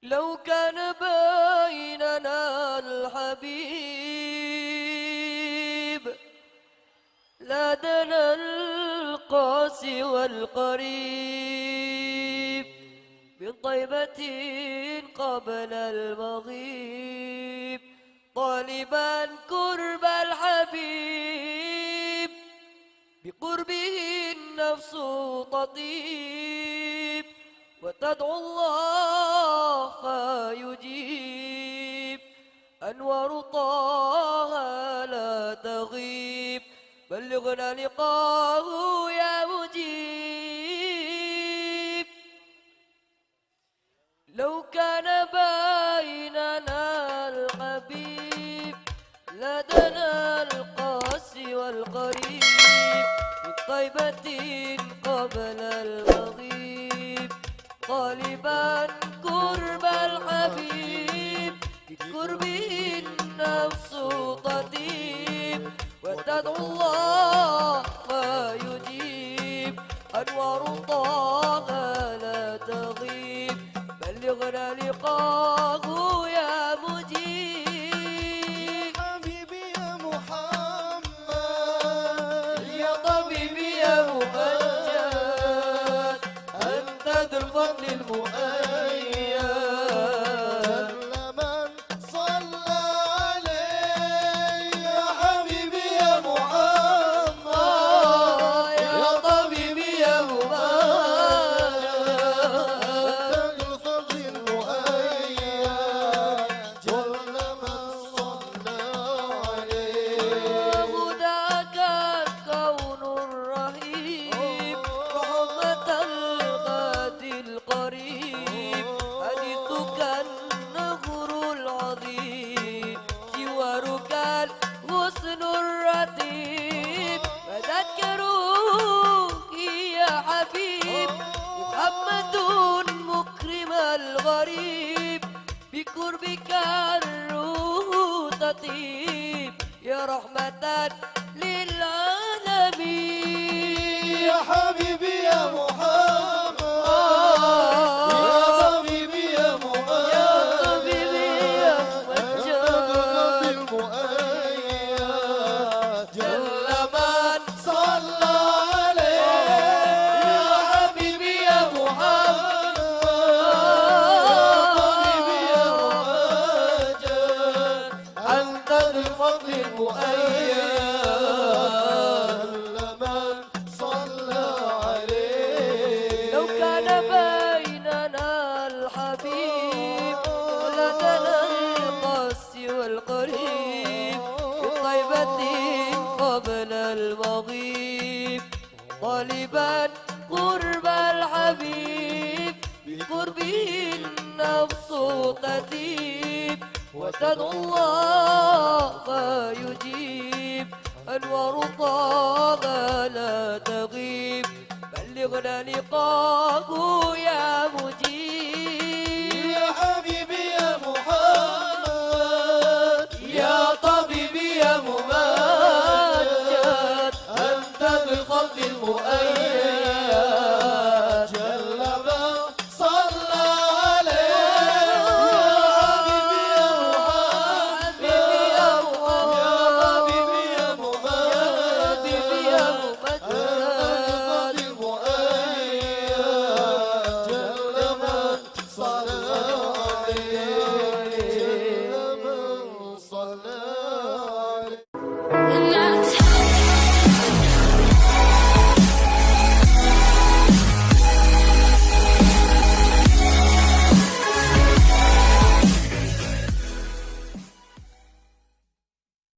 لو كان بيننا الحبيب لدنا القاسي والقريب من طيبة قبل المغيب طالبا قرب الحبيب بقربه النفس تطيب وتدعو الله فيجيب أنوار طه لا تغيب بلغنا لقاه يا مجيب لو كان بيننا الحبيب لدنا القاسي والقريب من طيبة قبل المغيب طالبا قرب الحبيب بقربه النفس تطيب وتدعو الله فيجيب أنوار طه لا تغيب بلغنا لقاه يا مجيب حبيبي يا محمد يا طبيبي يا ممجد أنت ذو الفضل المؤيد لمن صلى عليه يا حبيبي يا محمد يا طبيبي يا ممجد الفضل المؤيد جل من صلى عليه هداك الكون الرهيب رحمة الغادي القريب حديثك النهر العظيم جوارك الغصن الرتيب فذكروه يا حبيب محمد مكرم الغريب بقربك الروح تطيب يا رحمة للعالمين يا حبيبي يا محمد يا حبيبي يا محمد يا طبيبي يا مجد المؤيد جل من صلى عليه يا حبيبي يا محمد يا طبيبي يا ممجد أنت بالفضل المؤيد جل من صلى عليه لو كان بيننا الحبيب لدنا القاسي والقريب بطيبة قبل المغيب طالبا قرب الحبيب بقربه النفس تطيب وتدعو الله فيجيب أنوار طه لا تغيب بلغنا لقاه يا مجيب يا حبيبي يا محمد يا طبيبي يا ممجد أنت بالفضل المؤيد جل من صلى عليه يا حبيبي يا محمد يا حبيبي يا محمد حبيبي يا أنت ممجد بالفضل المؤيد جل من صلى عليه